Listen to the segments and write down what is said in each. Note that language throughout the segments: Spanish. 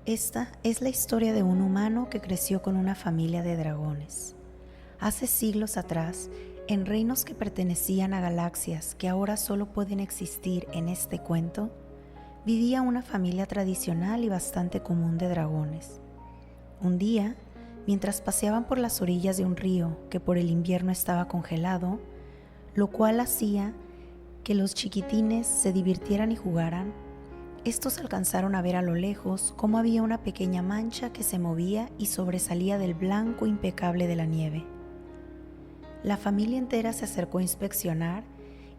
Esta es la historia de un humano que creció con una familia de dragones. Hace siglos atrás, en reinos que pertenecían a galaxias que ahora solo pueden existir en este cuento, vivía una familia tradicional y bastante común de dragones. Un día, mientras paseaban por las orillas de un río que por el invierno estaba congelado, lo cual hacía que los chiquitines se divirtieran y jugaran, estos alcanzaron a ver a lo lejos cómo había una pequeña mancha que se movía y sobresalía del blanco impecable de la nieve. La familia entera se acercó a inspeccionar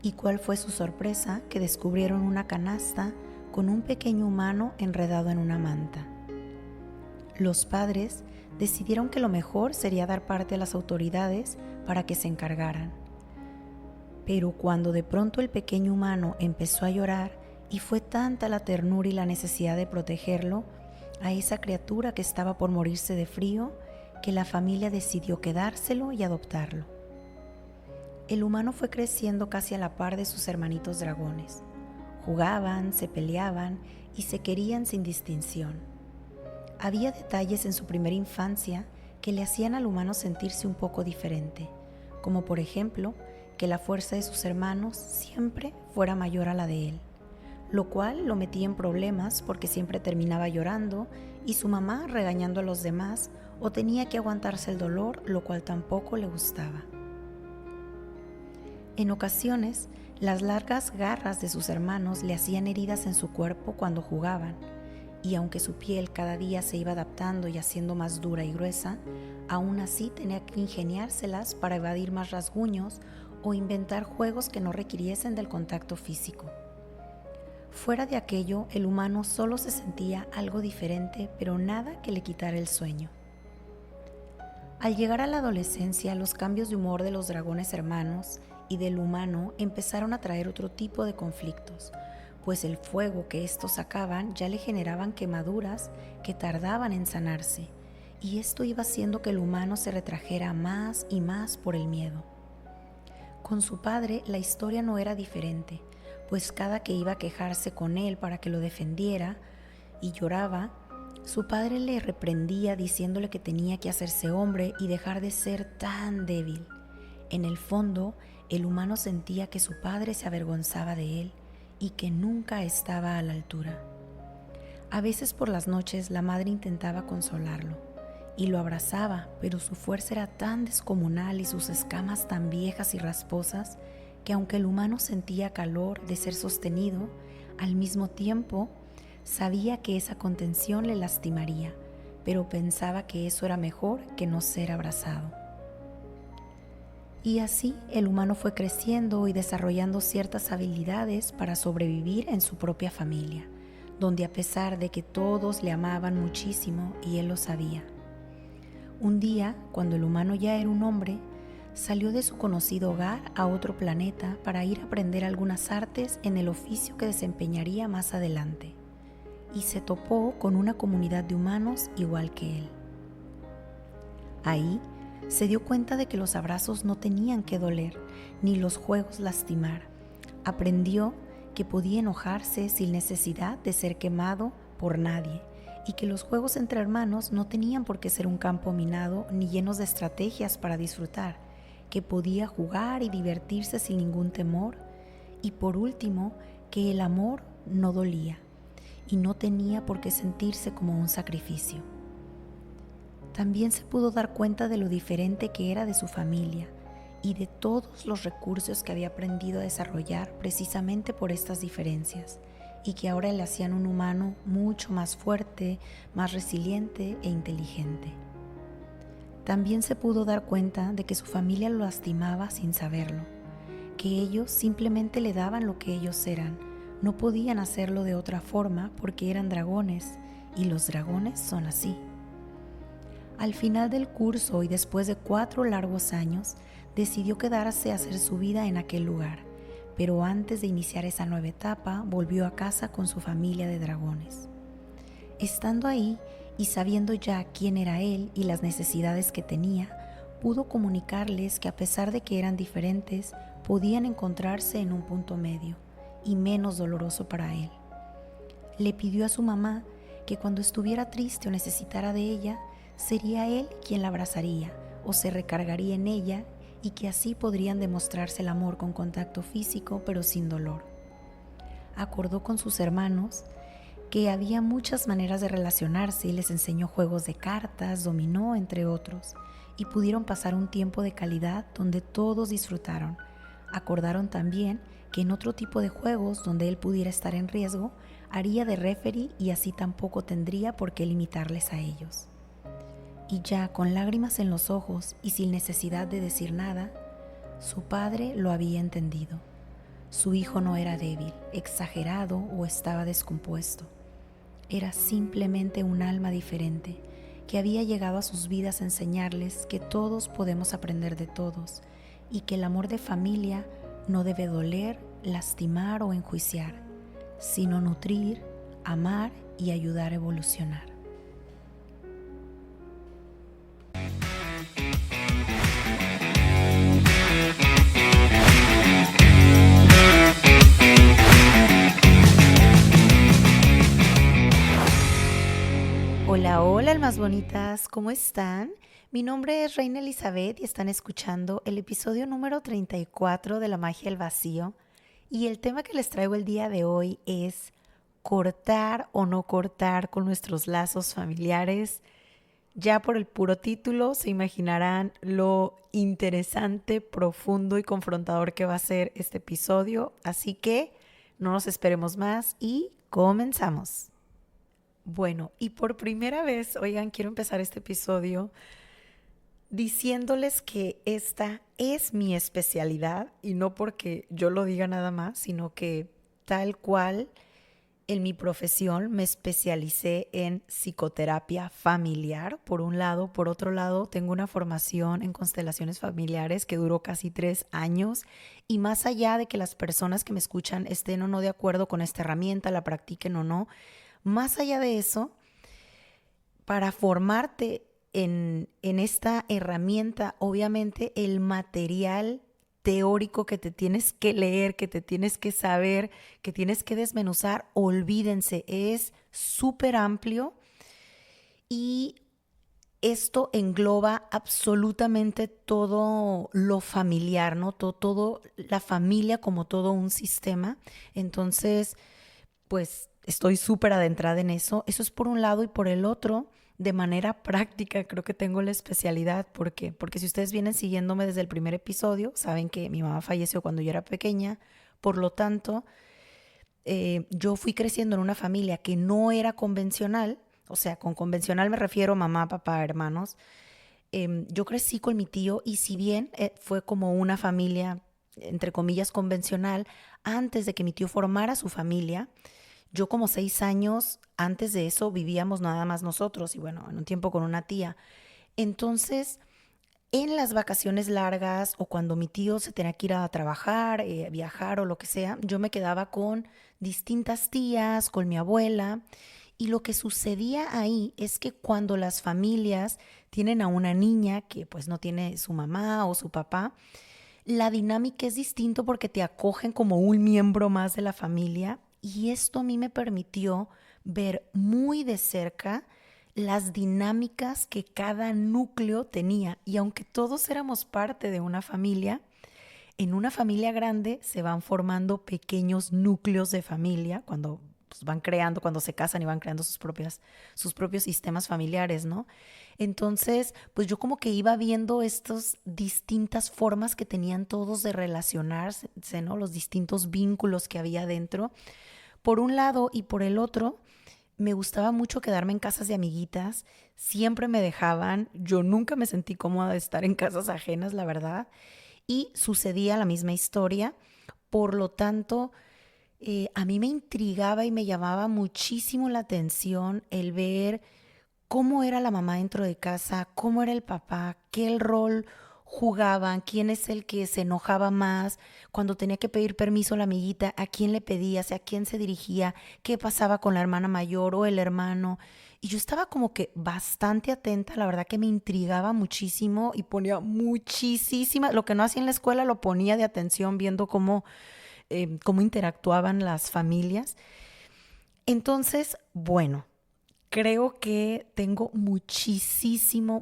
y cuál fue su sorpresa que descubrieron una canasta con un pequeño humano enredado en una manta. Los padres decidieron que lo mejor sería dar parte a las autoridades para que se encargaran. Pero cuando de pronto el pequeño humano empezó a llorar, y fue tanta la ternura y la necesidad de protegerlo a esa criatura que estaba por morirse de frío, que la familia decidió quedárselo y adoptarlo. El humano fue creciendo casi a la par de sus hermanitos dragones. Jugaban, se peleaban y se querían sin distinción. Había detalles en su primera infancia que le hacían al humano sentirse un poco diferente, como por ejemplo que la fuerza de sus hermanos siempre fuera mayor a la de él, lo cual lo metía en problemas porque siempre terminaba llorando y su mamá regañando a los demás o tenía que aguantarse el dolor, lo cual tampoco le gustaba. En ocasiones, las largas garras de sus hermanos le hacían heridas en su cuerpo cuando jugaban, y aunque su piel cada día se iba adaptando y haciendo más dura y gruesa, aún así tenía que ingeniárselas para evadir más rasguños o inventar juegos que no requiriesen del contacto físico. Fuera de aquello, el humano solo se sentía algo diferente, pero nada que le quitara el sueño. Al llegar a la adolescencia, los cambios de humor de los dragones hermanos y del humano empezaron a traer otro tipo de conflictos, pues el fuego que estos sacaban ya le generaban quemaduras que tardaban en sanarse, y esto iba haciendo que el humano se retrajera más y más por el miedo. Con su padre la historia no era diferente, pues cada que iba a quejarse con él para que lo defendiera y lloraba, su padre le reprendía diciéndole que tenía que hacerse hombre y dejar de ser tan débil. En el fondo, el humano sentía que su padre se avergonzaba de él y que nunca estaba a la altura. A veces por las noches la madre intentaba consolarlo y lo abrazaba, pero su fuerza era tan descomunal y sus escamas tan viejas y rasposas que aunque el humano sentía calor de ser sostenido, al mismo tiempo sabía que esa contención le lastimaría, pero pensaba que eso era mejor que no ser abrazado. Y así el humano fue creciendo y desarrollando ciertas habilidades para sobrevivir en su propia familia, donde a pesar de que todos le amaban muchísimo y él lo sabía. Un día, cuando el humano ya era un hombre, salió de su conocido hogar a otro planeta para ir a aprender algunas artes en el oficio que desempeñaría más adelante, y se topó con una comunidad de humanos igual que él. Ahí se dio cuenta de que los abrazos no tenían que doler, ni los juegos lastimar. Aprendió que podía enojarse sin necesidad de ser quemado por nadie, y que los juegos entre hermanos no tenían por qué ser un campo minado ni llenos de estrategias para disfrutar, que podía jugar y divertirse sin ningún temor, y por último, que el amor no dolía y no tenía por qué sentirse como un sacrificio. También se pudo dar cuenta de lo diferente que era de su familia y de todos los recursos que había aprendido a desarrollar precisamente por estas diferencias, y que ahora le hacían un humano mucho más fuerte, más resiliente e inteligente. También se pudo dar cuenta de que su familia lo lastimaba sin saberlo, que ellos simplemente le daban lo que ellos eran, no podían hacerlo de otra forma porque eran dragones, y los dragones son así. Al final del curso y después de 4 largos años, decidió quedarse a hacer su vida en aquel lugar, pero antes de iniciar esa nueva etapa, volvió a casa con su familia de dragones. Estando ahí y sabiendo ya quién era él y las necesidades que tenía, pudo comunicarles que a pesar de que eran diferentes, podían encontrarse en un punto medio y menos doloroso para él. Le pidió a su mamá que cuando estuviera triste o necesitara de ella, sería él quien la abrazaría o se recargaría en ella y que así podrían demostrarse el amor con contacto físico pero sin dolor. Acordó con sus hermanos que había muchas maneras de relacionarse y les enseñó juegos de cartas, dominó, entre otros, y pudieron pasar un tiempo de calidad donde todos disfrutaron. Acordaron también que en otro tipo de juegos donde él pudiera estar en riesgo, haría de referee y así tampoco tendría por qué limitarles a ellos. Y ya con lágrimas en los ojos y sin necesidad de decir nada, su padre lo había entendido. Su hijo no era débil, exagerado o estaba descompuesto. Era simplemente un alma diferente que había llegado a sus vidas a enseñarles que todos podemos aprender de todos y que el amor de familia no debe doler, lastimar o enjuiciar, sino nutrir, amar y ayudar a evolucionar. Hola, hola almas bonitas, ¿cómo están? Mi nombre es Reina Elizabeth y están escuchando el episodio número 34 de La Magia del Vacío. Y el tema que les traigo el día de hoy es cortar o no cortar con nuestros lazos familiares. Ya por el puro título se imaginarán lo interesante, profundo y confrontador que va a ser este episodio. Así que no nos esperemos más y comenzamos. Bueno, y por primera vez, oigan, quiero empezar este episodio diciéndoles que esta es mi especialidad y no porque yo lo diga nada más, sino que tal cual en mi profesión me especialicé en psicoterapia familiar, por un lado. Por otro lado, tengo una formación en constelaciones familiares que duró casi 3 años y más allá de que las personas que me escuchan estén o no de acuerdo con esta herramienta, la practiquen o no, más allá de eso, para formarte en esta herramienta, obviamente el material teórico que te tienes que leer, que te tienes que saber, que tienes que desmenuzar, olvídense, es súper amplio y esto engloba absolutamente todo lo familiar, ¿no? Todo la familia como todo un sistema. Entonces, pues estoy súper adentrada en eso. Eso es por un lado y por el otro, de manera práctica, creo que tengo la especialidad. ¿Por qué? Porque si ustedes vienen siguiéndome desde el primer episodio, saben que mi mamá falleció cuando yo era pequeña. Por lo tanto, yo fui creciendo en una familia que no era convencional. O sea, con convencional me refiero mamá, papá, hermanos. Yo crecí con mi tío y si bien fue como una familia, entre comillas, convencional, antes de que mi tío formara su familia, yo como 6 años antes de eso vivíamos nada más nosotros y bueno, en un tiempo con una tía. Entonces, en las vacaciones largas o cuando mi tío se tenía que ir a trabajar, viajar o lo que sea, yo me quedaba con distintas tías, con mi abuela. Y lo que sucedía ahí es que cuando las familias tienen a una niña que pues no tiene su mamá o su papá, la dinámica es distinto porque te acogen como un miembro más de la familia y esto a mí me permitió ver muy de cerca las dinámicas que cada núcleo tenía. Y aunque todos éramos parte de una familia, en una familia grande se van formando pequeños núcleos de familia cuando pues, van creando, cuando se casan y van creando sus propios sistemas familiares, ¿no? Entonces, pues yo como que iba viendo estas distintas formas que tenían todos de relacionarse, ¿no? Los distintos vínculos que había dentro. Por un lado y por el otro, me gustaba mucho quedarme en casas de amiguitas. Siempre me dejaban. Yo nunca me sentí cómoda de estar en casas ajenas, la verdad. Y sucedía la misma historia. Por lo tanto, a mí me intrigaba y me llamaba muchísimo la atención el ver cómo era la mamá dentro de casa, cómo era el papá, qué el rol jugaban, quién es el que se enojaba más, cuando tenía que pedir permiso a la amiguita, a quién le pedía, a quién se dirigía, qué pasaba con la hermana mayor o el hermano. Y yo estaba como que bastante atenta, la verdad que me intrigaba muchísimo y ponía muchísima, lo que no hacía en la escuela lo ponía de atención viendo cómo interactuaban las familias. Entonces, bueno, Creo que tengo muchísimo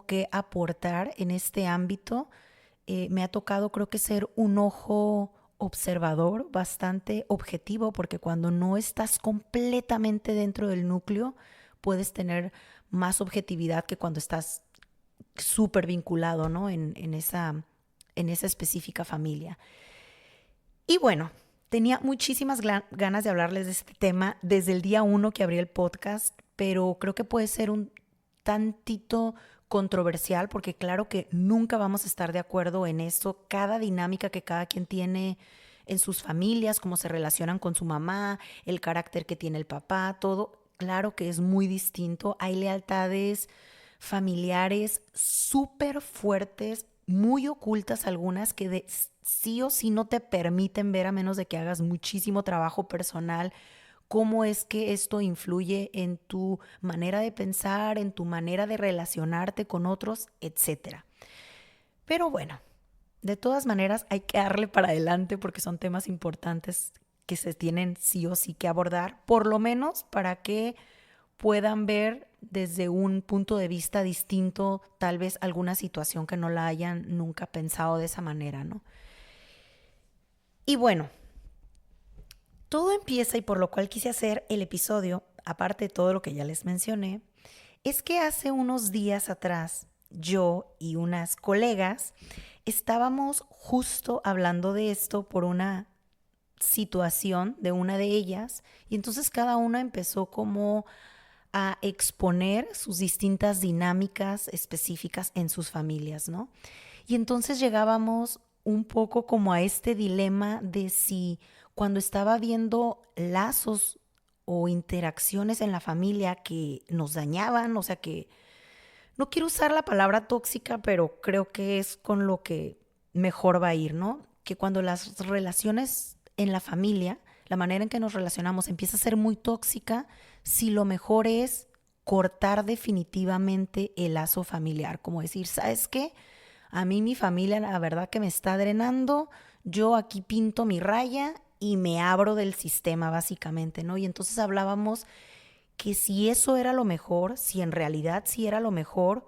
que aportar en este ámbito. Me ha tocado, creo que ser un ojo observador bastante objetivo, porque cuando no estás completamente dentro del núcleo, puedes tener más objetividad que cuando estás súper vinculado, ¿no? En esa específica familia. Y bueno, tenía muchísimas ganas de hablarles de este tema desde el día uno que abrí el podcast, pero creo que puede ser un tantito controversial porque claro que nunca vamos a estar de acuerdo en eso. Cada dinámica que cada quien tiene en sus familias, cómo se relacionan con su mamá, el carácter que tiene el papá, todo, claro que es muy distinto. Hay lealtades familiares súper fuertes, muy ocultas algunas que sí o sí no te permiten ver a menos de que hagas muchísimo trabajo personal cómo es que esto influye en tu manera de pensar, en tu manera de relacionarte con otros, etcétera. Pero bueno, de todas maneras hay que darle para adelante porque son temas importantes que se tienen sí o sí que abordar, por lo menos para que puedan ver desde un punto de vista distinto tal vez alguna situación que no la hayan nunca pensado de esa manera, ¿no? Y bueno, todo empieza y por lo cual quise hacer el episodio, aparte de todo lo que ya les mencioné, es que hace unos días atrás yo y unas colegas estábamos justo hablando de esto por una situación de una de ellas y entonces cada una empezó como a exponer sus distintas dinámicas específicas en sus familias, ¿no? Y entonces llegábamos un poco como a este dilema de si cuando estaba viendo lazos o interacciones en la familia que nos dañaban, o sea que no quiero usar la palabra tóxica, pero creo que es con lo que mejor va a ir, ¿no? Que cuando las relaciones en la familia, la manera en que nos relacionamos empieza a ser muy tóxica, si lo mejor es cortar definitivamente el lazo familiar, como decir, ¿sabes qué? A mí mi familia la verdad que me está drenando, yo aquí pinto mi raya y me abro del sistema básicamente, ¿no? Y entonces hablábamos que si eso era lo mejor, si en realidad sí era lo mejor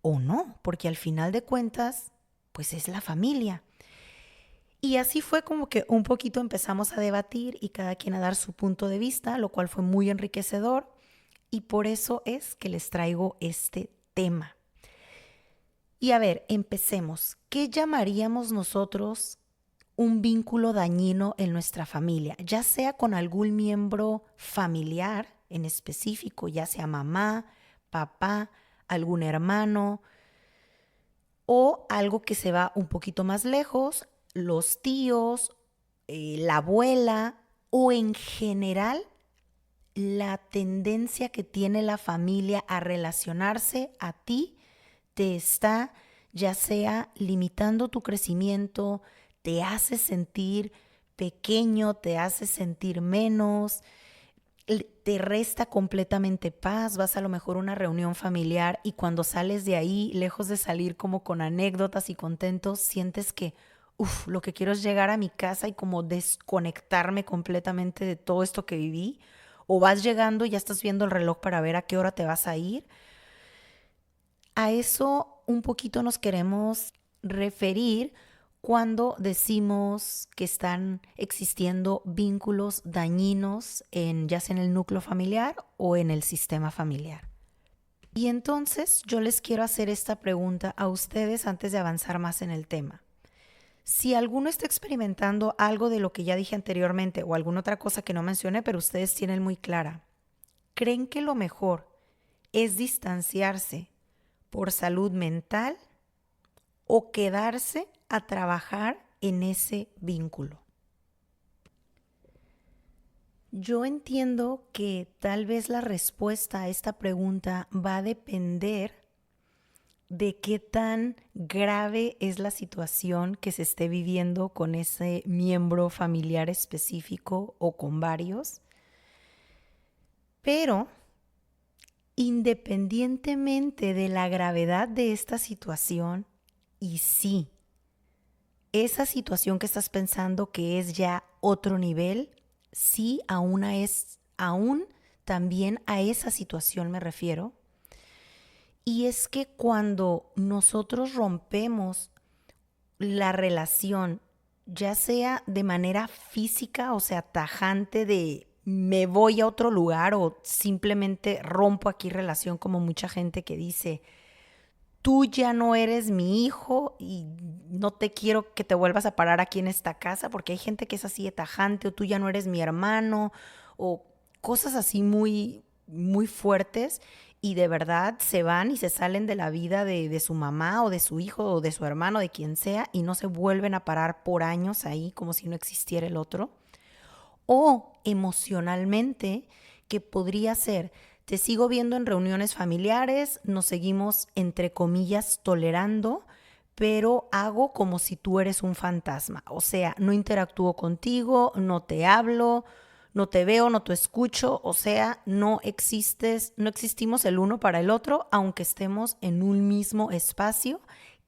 o no, porque al final de cuentas, pues es la familia. Y así fue como que un poquito empezamos a debatir y cada quien a dar su punto de vista, lo cual fue muy enriquecedor y por eso es que les traigo este tema. Y a ver, empecemos. ¿Qué llamaríamos nosotros un vínculo dañino en nuestra familia? Ya sea con algún miembro familiar en específico, ya sea mamá, papá, algún hermano o algo que se va un poquito más lejos, los tíos, la abuela o en general la tendencia que tiene la familia a relacionarse a ti te está ya sea limitando tu crecimiento, te hace sentir pequeño, te hace sentir menos, te resta completamente paz, vas a lo mejor a una reunión familiar y cuando sales de ahí, lejos de salir como con anécdotas y contentos, sientes que, lo que quiero es llegar a mi casa y como desconectarme completamente de todo esto que viví. O vas llegando y ya estás viendo el reloj para ver a qué hora te vas a ir. A eso un poquito nos queremos referir cuando decimos que están existiendo vínculos dañinos ya sea en el núcleo familiar o en el sistema familiar. Y entonces yo les quiero hacer esta pregunta a ustedes antes de avanzar más en el tema. Si alguno está experimentando algo de lo que ya dije anteriormente o alguna otra cosa que no mencioné, pero ustedes tienen muy clara, ¿creen que lo mejor es distanciarse por salud mental o quedarse a trabajar en ese vínculo? Yo entiendo que tal vez la respuesta a esta pregunta va a depender de qué tan grave es la situación que se esté viviendo con ese miembro familiar específico o con varios. Pero independientemente de la gravedad de esta situación, y sí, esa situación que estás pensando que es ya otro nivel, sí, aún también a esa situación me refiero. Y es que cuando nosotros rompemos la relación, ya sea de manera física, o sea, tajante de me voy a otro lugar o simplemente rompo aquí relación, como mucha gente que dice, tú ya no eres mi hijo y no te quiero que te vuelvas a parar aquí en esta casa, porque hay gente que es así de tajante, o tú ya no eres mi hermano, o cosas así muy, muy fuertes, y de verdad se van y se salen de la vida de su mamá o de su hijo o de su hermano, de quien sea, y no se vuelven a parar por años ahí como si no existiera el otro. O emocionalmente, que podría ser, te sigo viendo en reuniones familiares, nos seguimos entre comillas tolerando, pero hago como si tú eres un fantasma. O sea, no interactúo contigo, no te hablo, no te veo, no te escucho. O sea, no existes, no existimos el uno para el otro, aunque estemos en un mismo espacio,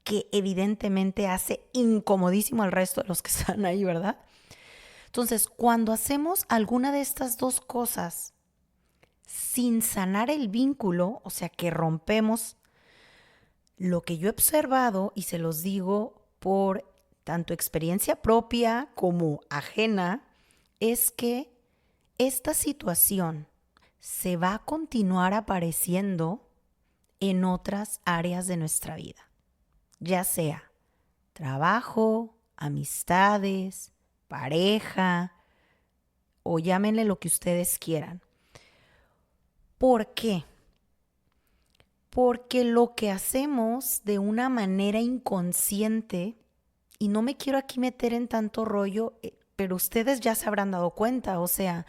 que evidentemente hace incomodísimo al resto de los que están ahí, ¿verdad? Entonces, cuando hacemos alguna de estas dos cosas sin sanar el vínculo, o sea, que rompemos, lo que yo he observado, y se los digo por tanto experiencia propia como ajena, es que esta situación se va a continuar apareciendo en otras áreas de nuestra vida, ya sea trabajo, amistades, pareja, o llámenle lo que ustedes quieran. ¿Por qué? Porque lo que hacemos de una manera inconsciente, y no me quiero aquí meter en tanto rollo, pero ustedes ya se habrán dado cuenta, o sea,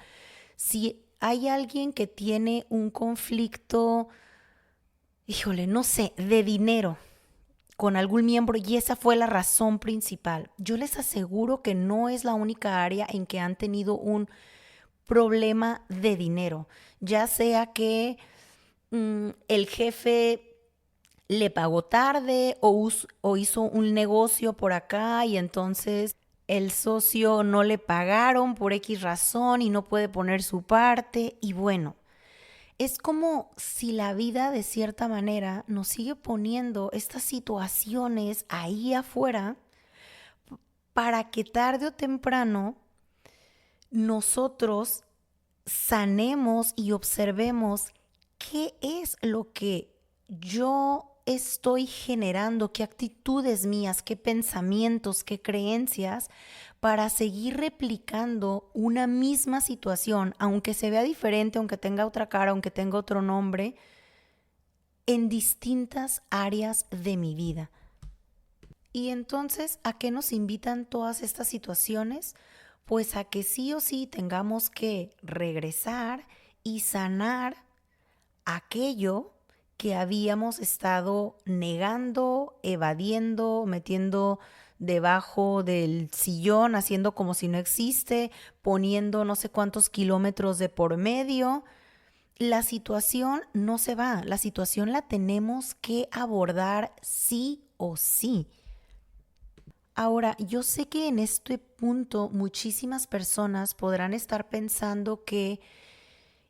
si hay alguien que tiene un conflicto, híjole, no sé, de dinero con algún miembro y esa fue la razón principal, yo les aseguro que no es la única área en que han tenido un problema de dinero, ya sea que el jefe le pagó tarde o hizo un negocio por acá y entonces el socio no le pagaron por X razón y no puede poner su parte. Y bueno, es como si la vida de cierta manera nos sigue poniendo estas situaciones ahí afuera para que tarde o temprano nosotros sanemos y observemos qué es lo que yo estoy generando, qué actitudes mías, qué pensamientos, qué creencias, para seguir replicando una misma situación, aunque se vea diferente, aunque tenga otra cara, aunque tenga otro nombre, en distintas áreas de mi vida. Y entonces, ¿a qué nos invitan todas estas situaciones? Pues a que sí o sí tengamos que regresar y sanar aquello que habíamos estado negando, evadiendo, metiendo debajo del sillón, haciendo como si no existe, poniendo no sé cuántos kilómetros de por medio. La situación no se va, la situación la tenemos que abordar sí o sí. Ahora, yo sé que en este punto muchísimas personas podrán estar pensando que,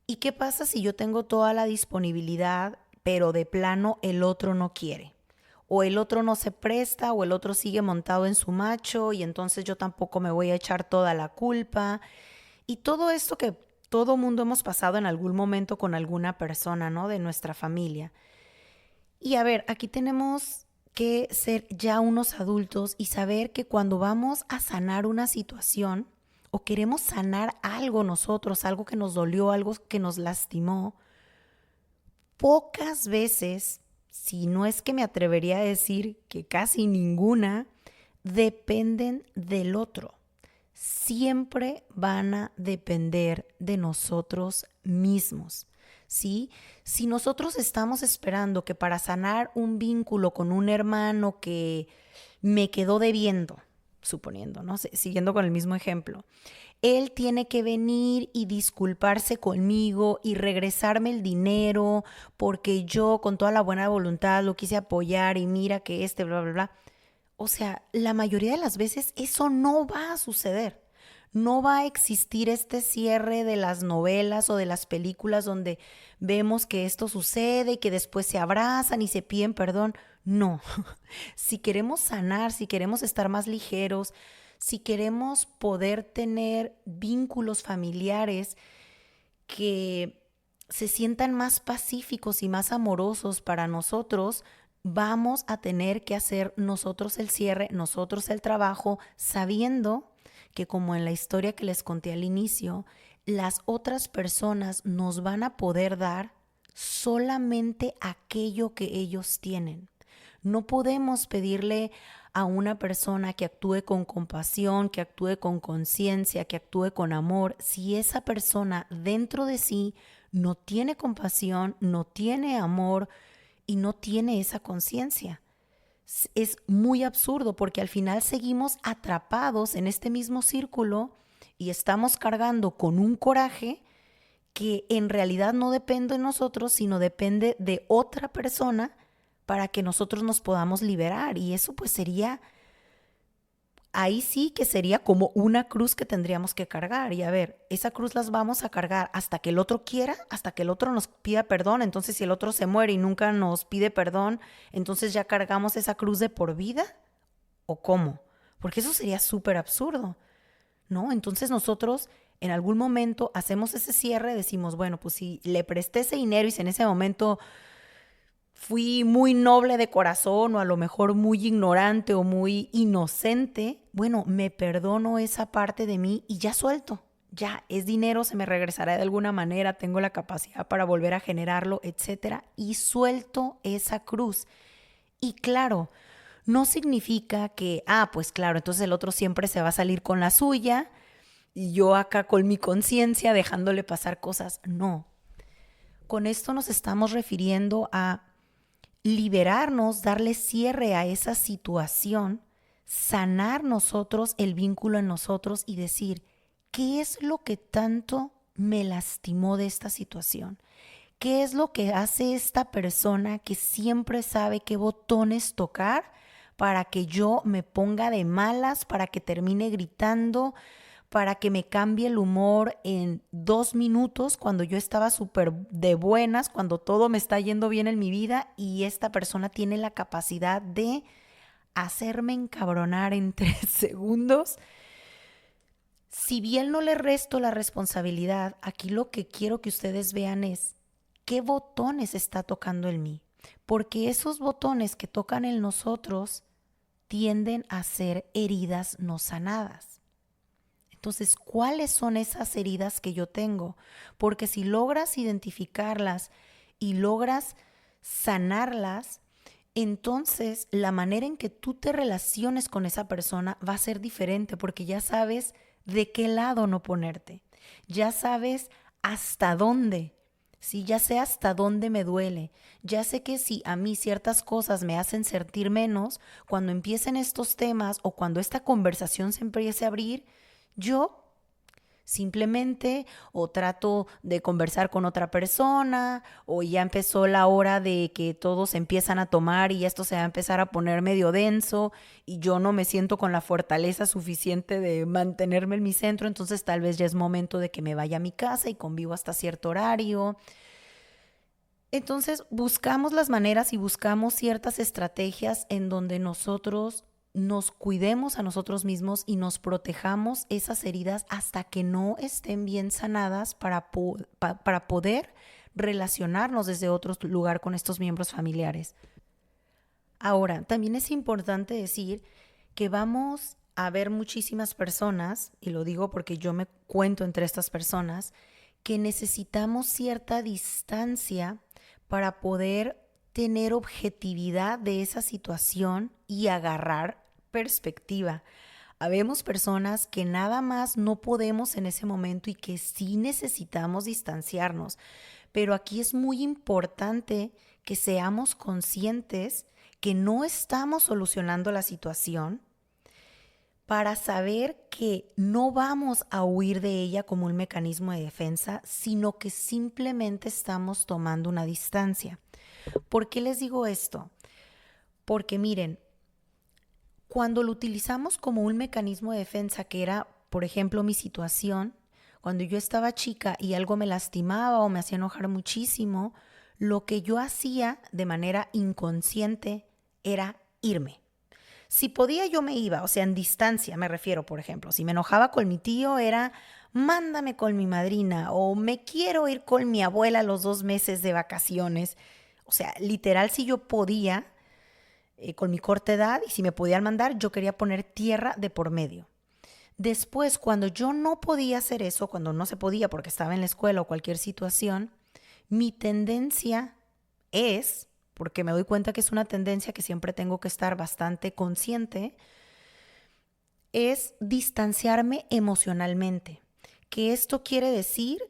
¿y qué pasa si yo tengo toda la disponibilidad, pero de plano el otro no quiere? O el otro no se presta, o el otro sigue montado en su macho y entonces yo tampoco me voy a echar toda la culpa. Y todo esto que todo mundo hemos pasado en algún momento con alguna persona, ¿no? De nuestra familia. Y a ver, aquí tenemos que ser ya unos adultos y saber que cuando vamos a sanar una situación o queremos sanar algo nosotros, algo que nos dolió, algo que nos lastimó, pocas veces, si no es que me atrevería a decir que casi ninguna, dependen del otro. Siempre van a depender de nosotros mismos. ¿Sí? Si nosotros estamos esperando que para sanar un vínculo con un hermano que me quedó debiendo, suponiendo, ¿no? Siguiendo con el mismo ejemplo, él tiene que venir y disculparse conmigo y regresarme el dinero porque yo con toda la buena voluntad lo quise apoyar y mira que bla, bla, bla. O sea, la mayoría de las veces eso no va a suceder. No va a existir este cierre de las novelas o de las películas donde vemos que esto sucede y que después se abrazan y se piden perdón. No, si queremos sanar, si queremos estar más ligeros, si queremos poder tener vínculos familiares que se sientan más pacíficos y más amorosos para nosotros, vamos a tener que hacer nosotros el cierre, nosotros el trabajo, sabiendo que, como en la historia que les conté al inicio, las otras personas nos van a poder dar solamente aquello que ellos tienen. No podemos pedirle a una persona que actúe con compasión, que actúe con conciencia, que actúe con amor, si esa persona dentro de sí no tiene compasión, no tiene amor y no tiene esa conciencia. Es muy absurdo porque al final seguimos atrapados en este mismo círculo y estamos cargando con un coraje que en realidad no depende de nosotros, sino depende de otra persona para que nosotros nos podamos liberar. Y eso pues sería, ahí sí que sería como una cruz que tendríamos que cargar. Y a ver, esa cruz las vamos a cargar hasta que el otro quiera, hasta que el otro nos pida perdón. Entonces, si el otro se muere y nunca nos pide perdón, entonces ya cargamos esa cruz de por vida. ¿O cómo? Porque eso sería súper absurdo, ¿no? Entonces nosotros en algún momento hacemos ese cierre, decimos, bueno, pues si le presté ese dinero y si en ese momento fui muy noble de corazón o a lo mejor muy ignorante o muy inocente, bueno, me perdono esa parte de mí y ya suelto. Ya es dinero, se me regresará de alguna manera, tengo la capacidad para volver a generarlo, etcétera, y suelto esa cruz. Y claro, no significa que, pues claro, entonces el otro siempre se va a salir con la suya y yo acá con mi conciencia dejándole pasar cosas. No. Con esto nos estamos refiriendo a liberarnos, darle cierre a esa situación, sanar nosotros el vínculo en nosotros y decir, ¿qué es lo que tanto me lastimó de esta situación? ¿Qué es lo que hace esta persona que siempre sabe qué botones tocar para que yo me ponga de malas, para que termine gritando, para que me cambie el humor en 2 minutos cuando yo estaba súper de buenas, cuando todo me está yendo bien en mi vida y esta persona tiene la capacidad de hacerme encabronar en 3 segundos? Si bien no le resto la responsabilidad, aquí lo que quiero que ustedes vean es qué botones está tocando en mí, porque esos botones que tocan en nosotros tienden a ser heridas no sanadas. Entonces, ¿cuáles son esas heridas que yo tengo? Porque si logras identificarlas y logras sanarlas, entonces la manera en que tú te relaciones con esa persona va a ser diferente porque ya sabes de qué lado no ponerte. Ya sabes hasta dónde. Sí, ya sé hasta dónde me duele. Ya sé que si a mí ciertas cosas me hacen sentir menos, cuando empiecen estos temas o cuando esta conversación se empiece a abrir, yo simplemente o trato de conversar con otra persona o ya empezó la hora de que todos empiezan a tomar y esto se va a empezar a poner medio denso y yo no me siento con la fortaleza suficiente de mantenerme en mi centro, entonces tal vez ya es momento de que me vaya a mi casa y convivo hasta cierto horario. Entonces buscamos las maneras y buscamos ciertas estrategias en donde nosotros nos cuidemos a nosotros mismos y nos protejamos esas heridas hasta que no estén bien sanadas para poder relacionarnos desde otro lugar con estos miembros familiares. Ahora, también es importante decir que vamos a ver muchísimas personas, y lo digo porque yo me cuento entre estas personas, que necesitamos cierta distancia para poder tener objetividad de esa situación y agarrar perspectiva. Habemos personas que nada más no podemos en ese momento y que sí necesitamos distanciarnos, pero aquí es muy importante que seamos conscientes que no estamos solucionando la situación para saber que no vamos a huir de ella como un mecanismo de defensa, sino que simplemente estamos tomando una distancia. ¿Por qué les digo esto? Porque miren, cuando lo utilizamos como un mecanismo de defensa, que era por ejemplo, mi situación, cuando yo estaba chica y algo me lastimaba o me hacía enojar muchísimo, lo que yo hacía de manera inconsciente era irme. Si podía, yo me iba, o sea, en distancia me refiero, por ejemplo. Si me enojaba con mi tío, era mándame con mi madrina o me quiero ir con mi abuela los 2 meses de vacaciones. O sea, literal, si yo podía, con mi corta edad, y si me podían mandar, yo quería poner tierra de por medio. Después, cuando yo no podía hacer eso, cuando no se podía porque estaba en la escuela o cualquier situación, mi tendencia es, porque me doy cuenta que es una tendencia que siempre tengo que estar bastante consciente, es distanciarme emocionalmente. Que esto quiere decir,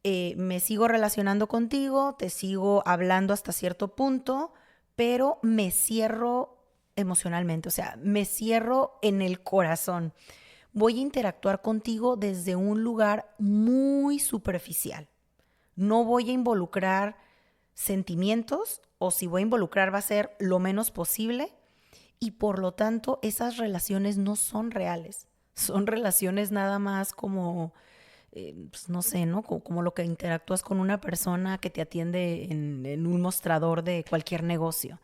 me sigo relacionando contigo, te sigo hablando hasta cierto punto, pero me cierro emocionalmente, o sea, me cierro en el corazón. Voy a interactuar contigo desde un lugar muy superficial. No voy a involucrar sentimientos, o si voy a involucrar va a ser lo menos posible, y por lo tanto esas relaciones no son reales. Son relaciones nada más como, pues no sé, ¿no? Como lo que interactúas con una persona que te atiende en un mostrador de cualquier negocio.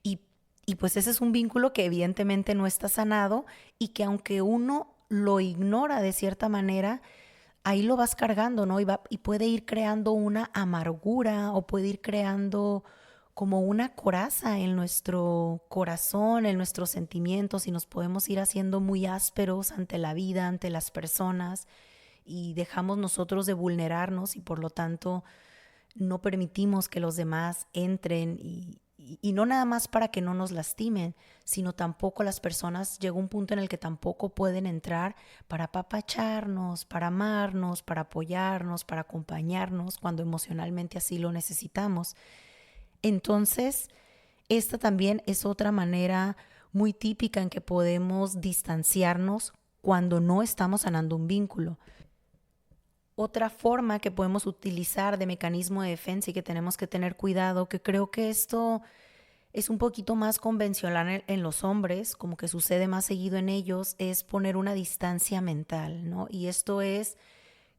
Y, y pues ese es un vínculo que evidentemente no está sanado y que aunque uno lo ignora de cierta manera, ahí lo vas cargando, ¿no? Y puede ir creando una amargura o puede ir creando como una coraza en nuestro corazón, en nuestros sentimientos, y nos podemos ir haciendo muy ásperos ante la vida, ante las personas, y dejamos nosotros de vulnerarnos y por lo tanto no permitimos que los demás entren y no nada más para que no nos lastimen, sino tampoco las personas, llega un punto en el que tampoco pueden entrar para apapacharnos, para amarnos, para apoyarnos, para acompañarnos cuando emocionalmente así lo necesitamos. Entonces, esta también es otra manera muy típica en que podemos distanciarnos cuando no estamos sanando un vínculo. Otra forma que podemos utilizar de mecanismo de defensa y que tenemos que tener cuidado, que creo que esto es un poquito más convencional en los hombres, como que sucede más seguido en ellos, es poner una distancia mental, ¿no? Y esto es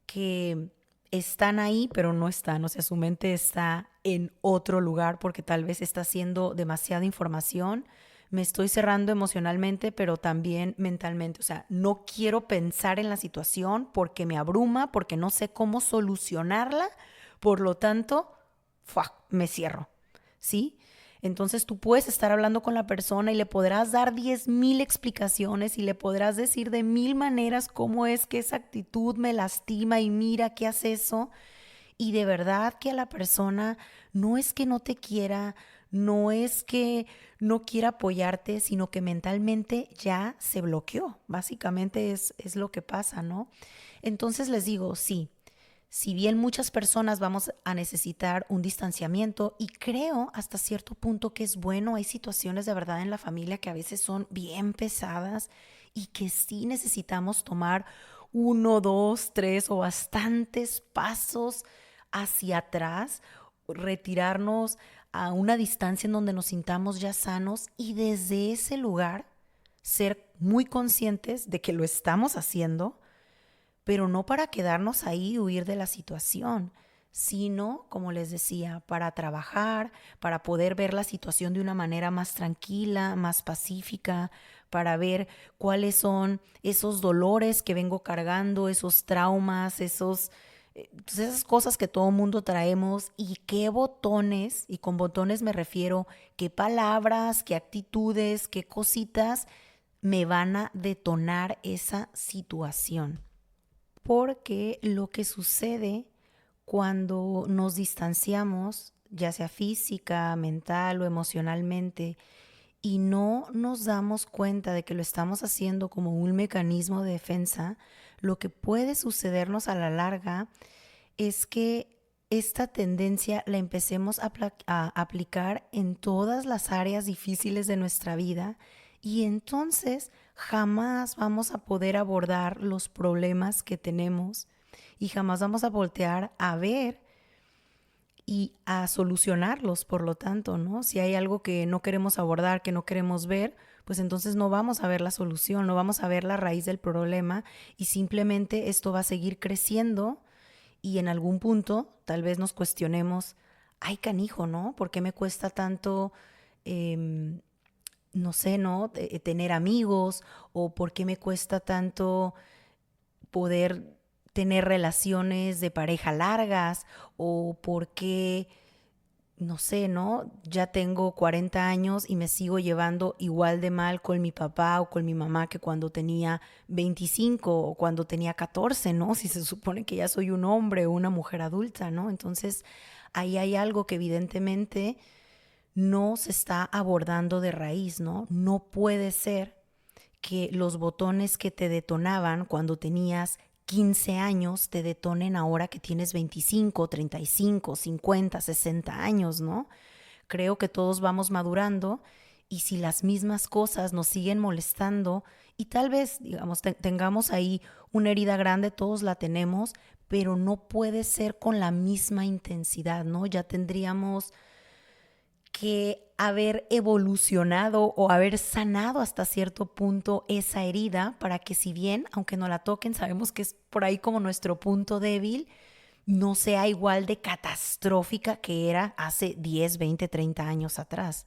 que están ahí, pero no están, o sea, su mente está en otro lugar porque tal vez está haciendo demasiada información. Me estoy cerrando emocionalmente, pero también mentalmente. O sea, no quiero pensar en la situación porque me abruma, porque no sé cómo solucionarla. Por lo tanto, me cierro, ¿sí? Entonces tú puedes estar hablando con la persona y le podrás dar 10,000 explicaciones y le podrás decir de 1000 maneras cómo es que esa actitud me lastima y mira qué hace eso. Y de verdad que a la persona no es que no te quiera, no es que no quiera apoyarte, sino que mentalmente ya se bloqueó. Básicamente es lo que pasa, ¿no? Entonces les digo, sí, si bien muchas personas vamos a necesitar un distanciamiento y creo hasta cierto punto que es bueno, hay situaciones de verdad en la familia que a veces son bien pesadas y que sí necesitamos tomar 1, 2, 3 o bastantes pasos hacia atrás, retirarnos a una distancia en donde nos sintamos ya sanos y desde ese lugar ser muy conscientes de que lo estamos haciendo, pero no para quedarnos ahí y huir de la situación, sino, como les decía, para trabajar, para poder ver la situación de una manera más tranquila, más pacífica, para ver cuáles son esos dolores que vengo cargando, esos traumas, pues esas cosas que todo mundo traemos y qué botones, y con botones me refiero qué palabras, qué actitudes, qué cositas me van a detonar esa situación. Porque lo que sucede cuando nos distanciamos, ya sea física, mental o emocionalmente, y no nos damos cuenta de que lo estamos haciendo como un mecanismo de defensa, lo que puede sucedernos a la larga es que esta tendencia la empecemos a aplicar en todas las áreas difíciles de nuestra vida y entonces jamás vamos a poder abordar los problemas que tenemos y jamás vamos a voltear a ver y a solucionarlos, por lo tanto, ¿no? Si hay algo que no queremos abordar, que no queremos ver, pues entonces no vamos a ver la solución, no vamos a ver la raíz del problema y simplemente esto va a seguir creciendo y en algún punto tal vez nos cuestionemos, ay canijo, ¿no? ¿Por qué me cuesta tanto, no sé, ¿no? Tener amigos o por qué me cuesta tanto poder tener relaciones de pareja largas o por qué, no sé, ¿no? Ya tengo 40 años y me sigo llevando igual de mal con mi papá o con mi mamá que cuando tenía 25 o cuando tenía 14, ¿no? Si se supone que ya soy un hombre o una mujer adulta, ¿no? Entonces, ahí hay algo que evidentemente no se está abordando de raíz, ¿no? No puede ser que los botones que te detonaban cuando tenías 15 años te detonen ahora que tienes 25, 35, 50, 60 años, ¿no? Creo que todos vamos madurando y si las mismas cosas nos siguen molestando y tal vez, digamos, tengamos ahí una herida grande, todos la tenemos, pero no puede ser con la misma intensidad, ¿no? Ya tendríamos que haber evolucionado o haber sanado hasta cierto punto esa herida para que si bien, aunque no la toquen, sabemos que es por ahí como nuestro punto débil, no sea igual de catastrófica que era hace 10, 20, 30 años atrás.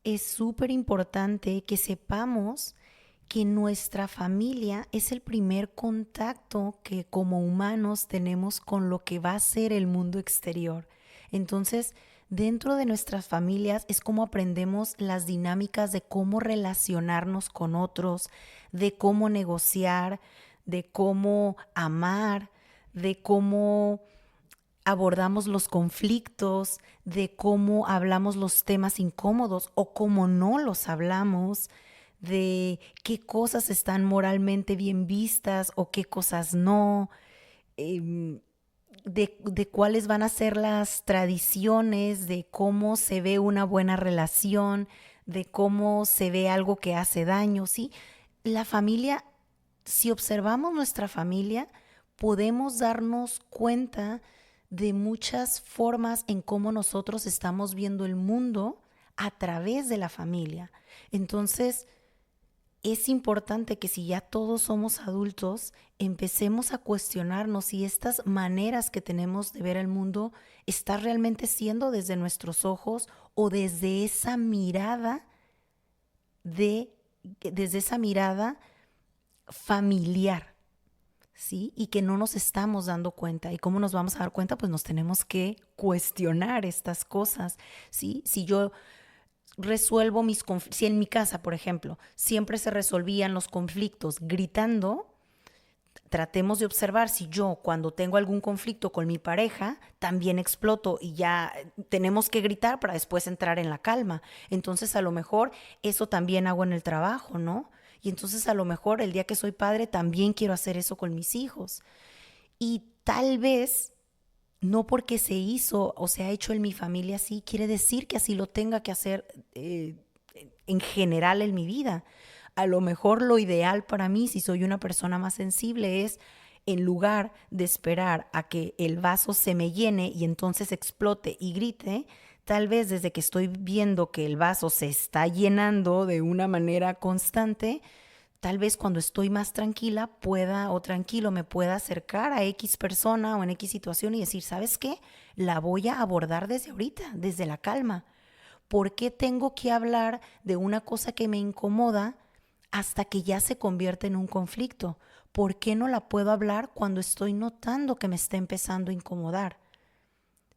Es súper importante que sepamos que nuestra familia es el primer contacto que como humanos tenemos con lo que va a ser el mundo exterior. Entonces, dentro de nuestras familias es como aprendemos las dinámicas de cómo relacionarnos con otros, de cómo negociar, de cómo amar, de cómo abordamos los conflictos, de cómo hablamos los temas incómodos o cómo no los hablamos, de qué cosas están moralmente bien vistas o qué cosas no, de cuáles van a ser las tradiciones, de cómo se ve una buena relación, de cómo se ve algo que hace daño, ¿sí? La familia, si observamos nuestra familia, podemos darnos cuenta de muchas formas en cómo nosotros estamos viendo el mundo a través de la familia. Entonces, es importante que si ya todos somos adultos, empecemos a cuestionarnos si estas maneras que tenemos de ver el mundo está realmente siendo desde nuestros ojos o desde esa mirada familiar, ¿sí? Y que no nos estamos dando cuenta. ¿Y cómo nos vamos a dar cuenta? Pues nos tenemos que cuestionar estas cosas, ¿sí? Si yo resuelvo mis conflictos, si en mi casa, por ejemplo, siempre se resolvían los conflictos gritando, tratemos de observar si yo cuando tengo algún conflicto con mi pareja también exploto y ya tenemos que gritar para después entrar en la calma. Entonces a lo mejor eso también hago en el trabajo, ¿no? Y entonces a lo mejor el día que soy padre también quiero hacer eso con mis hijos. Y tal vez no porque se hizo o se ha hecho en mi familia así, quiere decir que así lo tenga que hacer en general en mi vida. A lo mejor lo ideal para mí, si soy una persona más sensible, es en lugar de esperar a que el vaso se me llene y entonces explote y grite, tal vez desde que estoy viendo que el vaso se está llenando de una manera constante, tal vez cuando estoy más tranquila pueda o tranquilo me pueda acercar a X persona o en X situación y decir, ¿sabes qué? La voy a abordar desde ahorita, desde la calma. ¿Por qué tengo que hablar de una cosa que me incomoda hasta que ya se convierte en un conflicto? ¿Por qué no la puedo hablar cuando estoy notando que me está empezando a incomodar?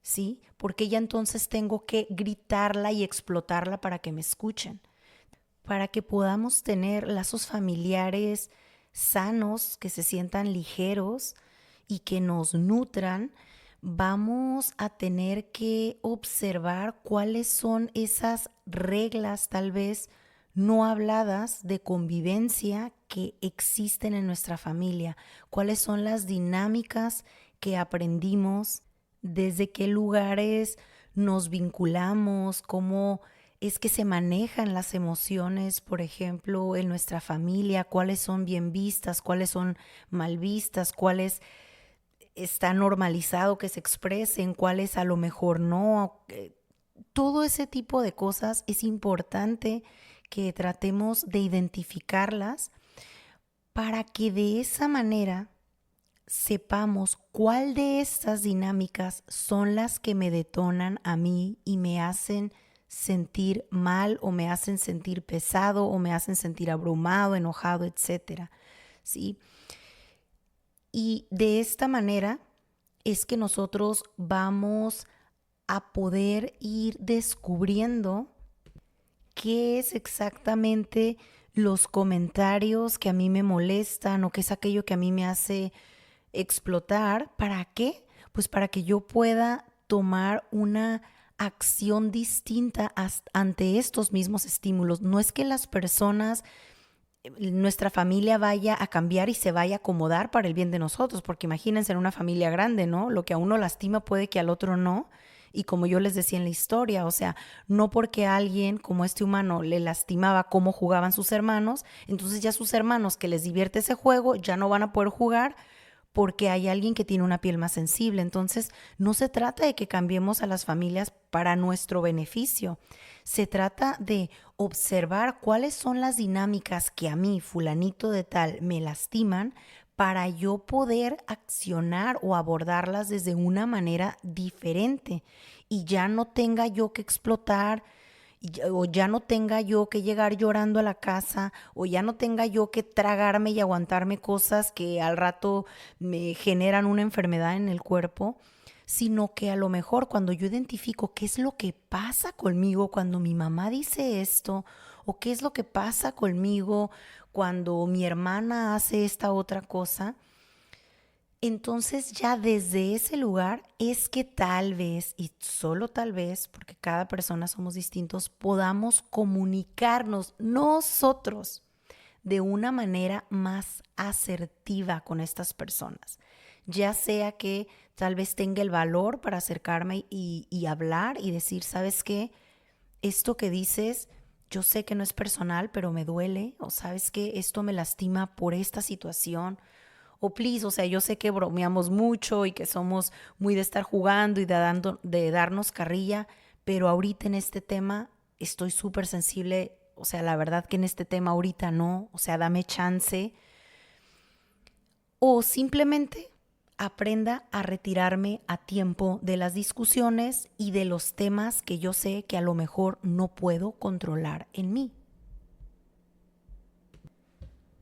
¿Sí? Porque ya entonces tengo que gritarla y explotarla para que me escuchen, para que podamos tener lazos familiares sanos, que se sientan ligeros y que nos nutran. Vamos a tener que observar cuáles son esas reglas tal vez no habladas de convivencia que existen en nuestra familia, cuáles son las dinámicas que aprendimos, desde qué lugares nos vinculamos, cómo es que se manejan las emociones, por ejemplo, en nuestra familia, cuáles son bien vistas, cuáles son mal vistas, cuáles está normalizado que se expresen, cuáles a lo mejor no. Todo ese tipo de cosas es importante que tratemos de identificarlas para que de esa manera sepamos cuál de estas dinámicas son las que me detonan a mí y me hacen sentir mal o me hacen sentir pesado o me hacen sentir abrumado, enojado, etcétera, ¿sí? Y de esta manera es que nosotros vamos a poder ir descubriendo qué es exactamente los comentarios que a mí me molestan o qué es aquello que a mí me hace explotar. ¿Para qué? Pues para que yo pueda tomar una acción distinta ante estos mismos estímulos. No es que las personas, nuestra familia vaya a cambiar y se vaya a acomodar para el bien de nosotros, porque imagínense en una familia grande, ¿no? Lo que a uno lastima puede que al otro no. Y como yo les decía en la historia, o sea, no porque a alguien como este humano le lastimaba cómo jugaban sus hermanos, entonces ya sus hermanos que les divierte ese juego ya no van a poder jugar porque hay alguien que tiene una piel más sensible. Entonces, no se trata de que cambiemos a las familias para nuestro beneficio. Se trata de observar cuáles son las dinámicas que a mí, fulanito de tal, me lastiman para yo poder accionar o abordarlas desde una manera diferente y ya no tenga yo que explotar o ya no tenga yo que llegar llorando a la casa o ya no tenga yo que tragarme y aguantarme cosas que al rato me generan una enfermedad en el cuerpo, sino que a lo mejor cuando yo identifico qué es lo que pasa conmigo cuando mi mamá dice esto o qué es lo que pasa conmigo cuando mi hermana hace esta otra cosa, entonces ya desde ese lugar es que tal vez, y solo tal vez, porque cada persona somos distintos, podamos comunicarnos nosotros de una manera más asertiva con estas personas. Ya sea que tal vez tenga el valor para acercarme y hablar y decir, ¿sabes qué? Esto que dices, yo sé que no es personal, pero me duele. O sabes qué, esto me lastima por esta situación. O please, o sea, yo sé que bromeamos mucho y que somos muy de estar jugando y de darnos carrilla, pero ahorita en este tema estoy súper sensible. O sea, la verdad que en este tema ahorita no. O sea, dame chance. O simplemente aprenda a retirarme a tiempo de las discusiones y de los temas que yo sé que a lo mejor no puedo controlar en mí.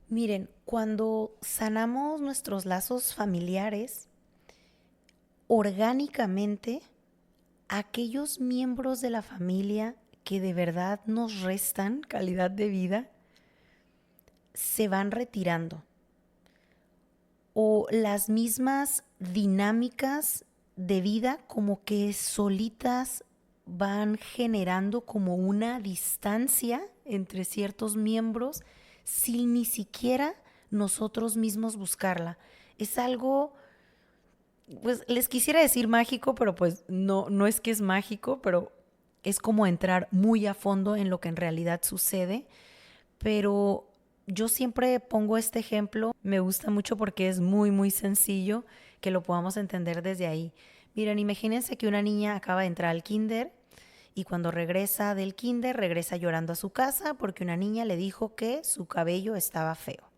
Miren, cuando sanamos nuestros lazos familiares, orgánicamente, aquellos miembros de la familia que de verdad nos restan calidad de vida, se van retirando. O las mismas dinámicas de vida como que solitas van generando como una distancia entre ciertos miembros sin ni siquiera nosotros mismos buscarla. Es algo, pues les quisiera decir mágico, pero pues no es que es mágico, pero es como entrar muy a fondo en lo que en realidad sucede. Pero yo siempre pongo este ejemplo, me gusta mucho porque es muy, muy sencillo que lo podamos entender desde ahí. Miren, imagínense que una niña acaba de entrar al kinder y cuando regresa del kinder, regresa llorando a su casa porque una niña le dijo que su cabello estaba feo.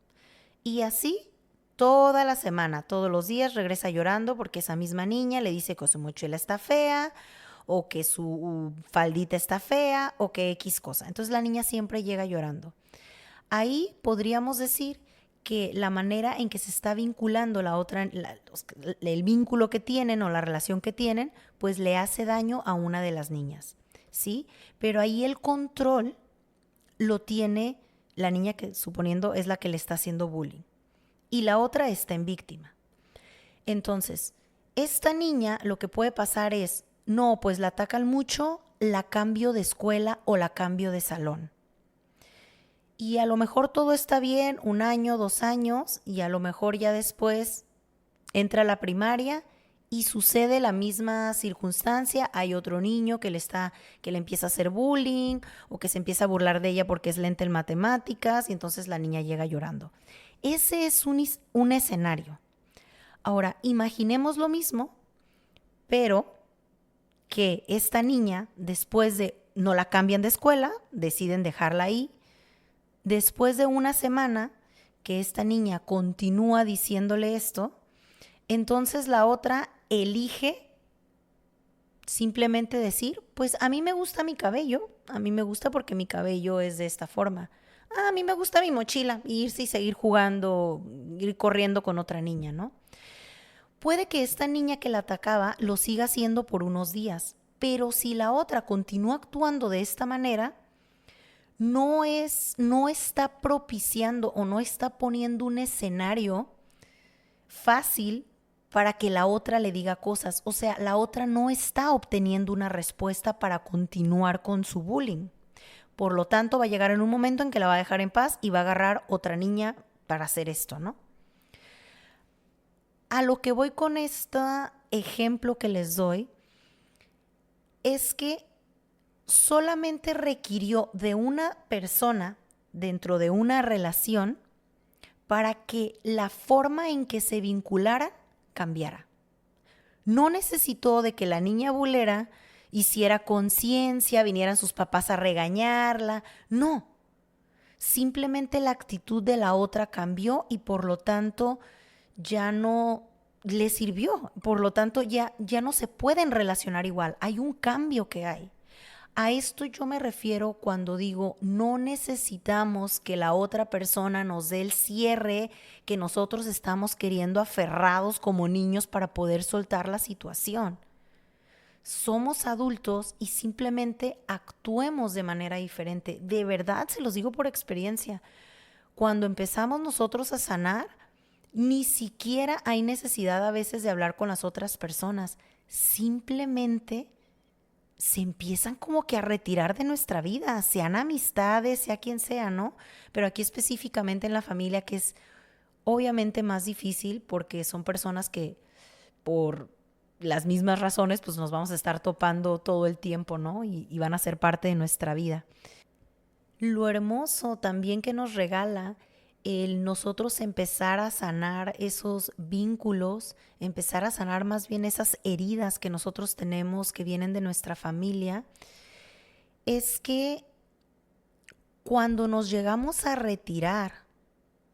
Y así toda la semana, todos los días regresa llorando porque esa misma niña le dice que su mochila está fea o que su faldita está fea o que X cosa. Entonces la niña siempre llega llorando. Ahí podríamos decir que la manera en que se está vinculando el vínculo que tienen o la relación que tienen, pues le hace daño a una de las niñas, ¿sí? Pero ahí el control lo tiene la niña que, suponiendo, es la que le está haciendo bullying. Y la otra está en víctima. Entonces, esta niña lo que puede pasar es, no, pues la atacan mucho, la cambio de escuela o la cambio de salón. Y a lo mejor todo está bien, 1 año, 2 años, y a lo mejor ya después entra a la primaria y sucede la misma circunstancia. Hay otro niño que le empieza a hacer bullying o que se empieza a burlar de ella porque es lenta en matemáticas y entonces la niña llega llorando. Ese es un escenario. Ahora, imaginemos lo mismo, pero que esta niña, después de, no la cambian de escuela, deciden dejarla ahí. Después de una semana que esta niña continúa diciéndole esto, entonces la otra elige simplemente decir, pues a mí me gusta mi cabello, a mí me gusta porque mi cabello es de esta forma. A mí me gusta mi mochila, irse y seguir jugando, ir corriendo con otra niña, ¿no? Puede que esta niña que la atacaba lo siga haciendo por unos días, pero si la otra continúa actuando de esta manera, no está propiciando o no está poniendo un escenario fácil para que la otra le diga cosas. O sea, la otra no está obteniendo una respuesta para continuar con su bullying. Por lo tanto, va a llegar en un momento en que la va a dejar en paz y va a agarrar otra niña para hacer esto, ¿no? A lo que voy con este ejemplo que les doy es que solamente requirió de una persona dentro de una relación para que la forma en que se vincularan cambiara. No necesitó de que la niña bulera hiciera conciencia, vinieran sus papás a regañarla. No, simplemente la actitud de la otra cambió y por lo tanto ya no le sirvió. Por lo tanto ya no se pueden relacionar igual. Hay un cambio que hay. A esto yo me refiero cuando digo no necesitamos que la otra persona nos dé el cierre que nosotros estamos queriendo aferrados como niños para poder soltar la situación. Somos adultos y simplemente actuemos de manera diferente. De verdad, se los digo por experiencia. Cuando empezamos nosotros a sanar, ni siquiera hay necesidad a veces de hablar con las otras personas. Simplemente se empiezan como que a retirar de nuestra vida, sean amistades, sea quien sea, ¿no? Pero aquí específicamente en la familia, que es obviamente más difícil porque son personas que por las mismas razones pues nos vamos a estar topando todo el tiempo, ¿no? Y van a ser parte de nuestra vida. Lo hermoso también que nos regala el nosotros empezar a sanar esos vínculos, empezar a sanar más bien esas heridas que nosotros tenemos que vienen de nuestra familia, es que cuando nos llegamos a retirar,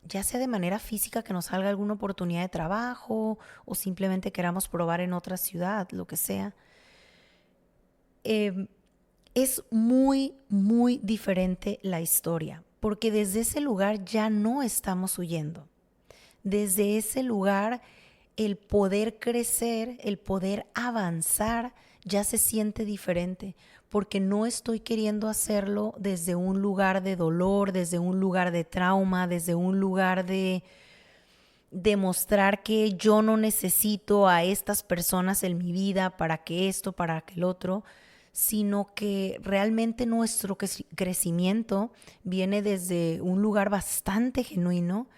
ya sea de manera física que nos salga alguna oportunidad de trabajo o simplemente queramos probar en otra ciudad, lo que sea, es muy, muy diferente la historia, porque desde ese lugar ya no estamos huyendo. Desde ese lugar el poder crecer, el poder avanzar, ya se siente diferente, porque no estoy queriendo hacerlo desde un lugar de dolor, desde un lugar de trauma, desde un lugar de demostrar que yo no necesito a estas personas en mi vida para que esto, para que el otro, sino que realmente nuestro crecimiento viene desde un lugar bastante genuino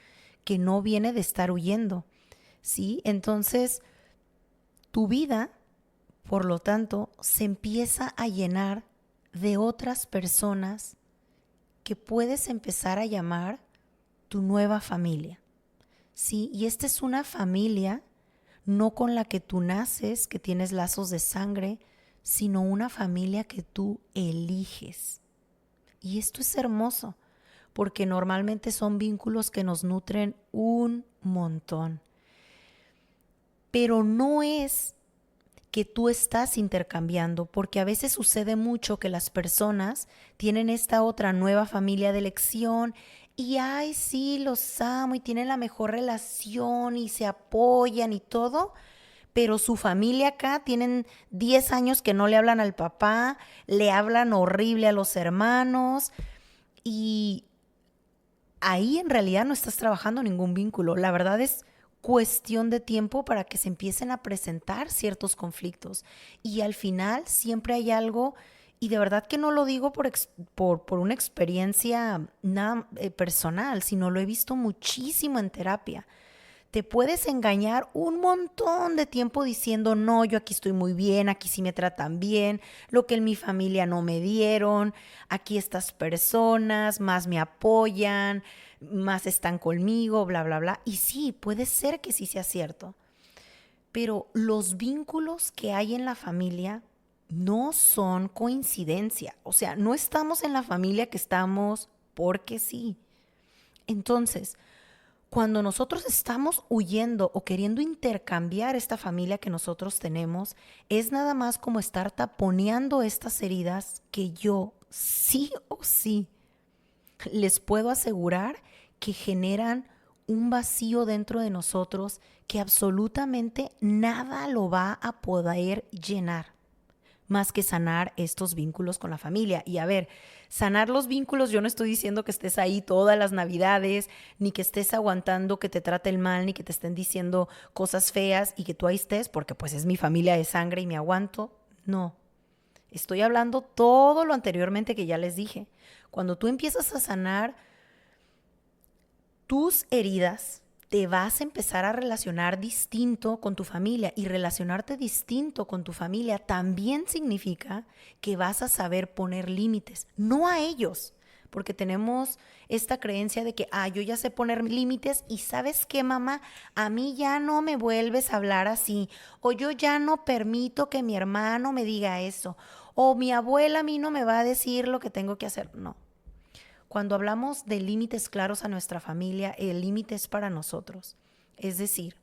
que no viene de estar huyendo, ¿sí? Entonces, tu vida, por lo tanto, se empieza a llenar de otras personas que puedes empezar a llamar tu nueva familia, ¿sí? Y esta es una familia no con la que tú naces, que tienes lazos de sangre, sino una familia que tú eliges. Y esto es hermoso, porque normalmente son vínculos que nos nutren un montón. Pero no es que tú estás intercambiando, porque a veces sucede mucho que las personas tienen esta otra nueva familia de elección y ay, sí, los amo y tienen la mejor relación y se apoyan y todo, pero su familia acá tienen 10 años que no le hablan al papá, le hablan horrible a los hermanos y ahí en realidad no estás trabajando ningún vínculo. La verdad es cuestión de tiempo para que se empiecen a presentar ciertos conflictos y al final siempre hay algo, y de verdad que no lo digo por una experiencia nada personal, sino lo he visto muchísimo en terapia. Te puedes engañar un montón de tiempo diciendo, no, yo aquí estoy muy bien, aquí sí me tratan bien, lo que en mi familia no me dieron, aquí estas personas más me apoyan, más están conmigo, bla, bla, bla. Y sí, puede ser que sí sea cierto, pero los vínculos que hay en la familia no son coincidencia. O sea, no estamos en la familia que estamos porque sí. Entonces, cuando nosotros estamos huyendo o queriendo intercambiar esta familia que nosotros tenemos, es nada más como estar taponeando estas heridas que yo sí o sí les puedo asegurar que generan un vacío dentro de nosotros que absolutamente nada lo va a poder llenar más que sanar estos vínculos con la familia. Y a ver, sanar los vínculos, yo no estoy diciendo que estés ahí todas las navidades, ni que estés aguantando que te traten mal, ni que te estén diciendo cosas feas y que tú ahí estés, porque pues es mi familia de sangre y me aguanto. No, estoy hablando todo lo anteriormente que ya les dije. Cuando tú empiezas a sanar tus heridas, te vas a empezar a relacionar distinto con tu familia, y relacionarte distinto con tu familia también significa que vas a saber poner límites, no a ellos, porque tenemos esta creencia de que, yo ya sé poner límites y ¿sabes qué, mamá? A mí ya no me vuelves a hablar así, o yo ya no permito que mi hermano me diga eso, o mi abuela a mí no me va a decir lo que tengo que hacer. No. Cuando hablamos de límites claros a nuestra familia, el límite es para nosotros. Es decir,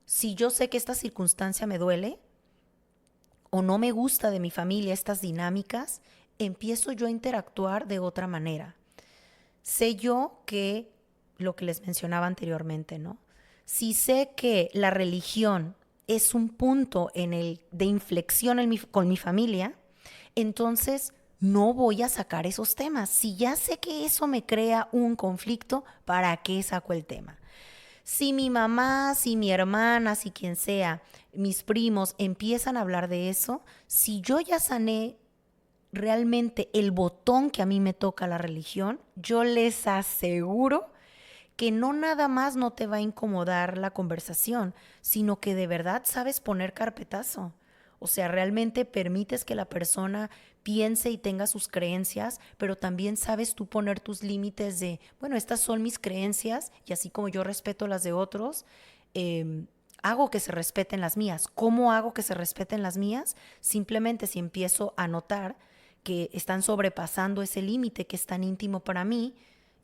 si yo sé que esta circunstancia me duele o no me gusta de mi familia estas dinámicas, empiezo yo a interactuar de otra manera. Sé yo que, lo que les mencionaba anteriormente, ¿no? Si sé que la religión es un punto de inflexión con mi familia, entonces no voy a sacar esos temas. Si ya sé que eso me crea un conflicto, ¿para qué saco el tema? Si mi mamá, si mi hermana, si quien sea, mis primos empiezan a hablar de eso, si yo ya sané realmente el botón que a mí me toca la religión, yo les aseguro que no nada más no te va a incomodar la conversación, sino que de verdad sabes poner carpetazo. O sea, realmente permites que la persona piense y tenga sus creencias, pero también sabes tú poner tus límites de, bueno, estas son mis creencias y así como yo respeto las de otros, hago que se respeten las mías. ¿Cómo hago que se respeten las mías? Simplemente si empiezo a notar que están sobrepasando ese límite que es tan íntimo para mí,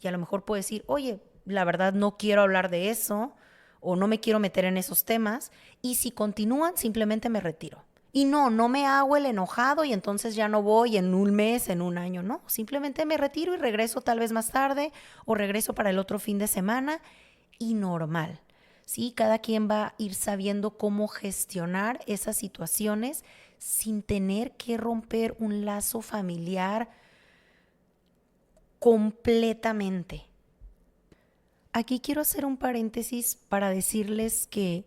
y a lo mejor puedo decir, oye, la verdad no quiero hablar de eso o no me quiero meter en esos temas, y si continúan simplemente me retiro. Y no me hago el enojado y entonces ya no voy en un mes, en un año, no. Simplemente me retiro y regreso tal vez más tarde o regreso para el otro fin de semana y normal. ¿Sí? Cada quien va a ir sabiendo cómo gestionar esas situaciones sin tener que romper un lazo familiar completamente. Aquí quiero hacer un paréntesis para decirles que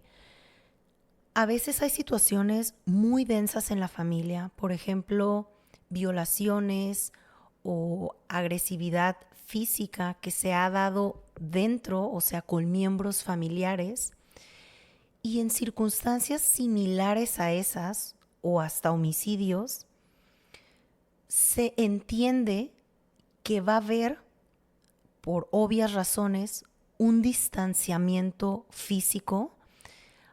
a veces hay situaciones muy densas en la familia, por ejemplo, violaciones o agresividad física que se ha dado dentro, o sea, con miembros familiares, y en circunstancias similares a esas o hasta homicidios, se entiende que va a haber, por obvias razones, un distanciamiento físico.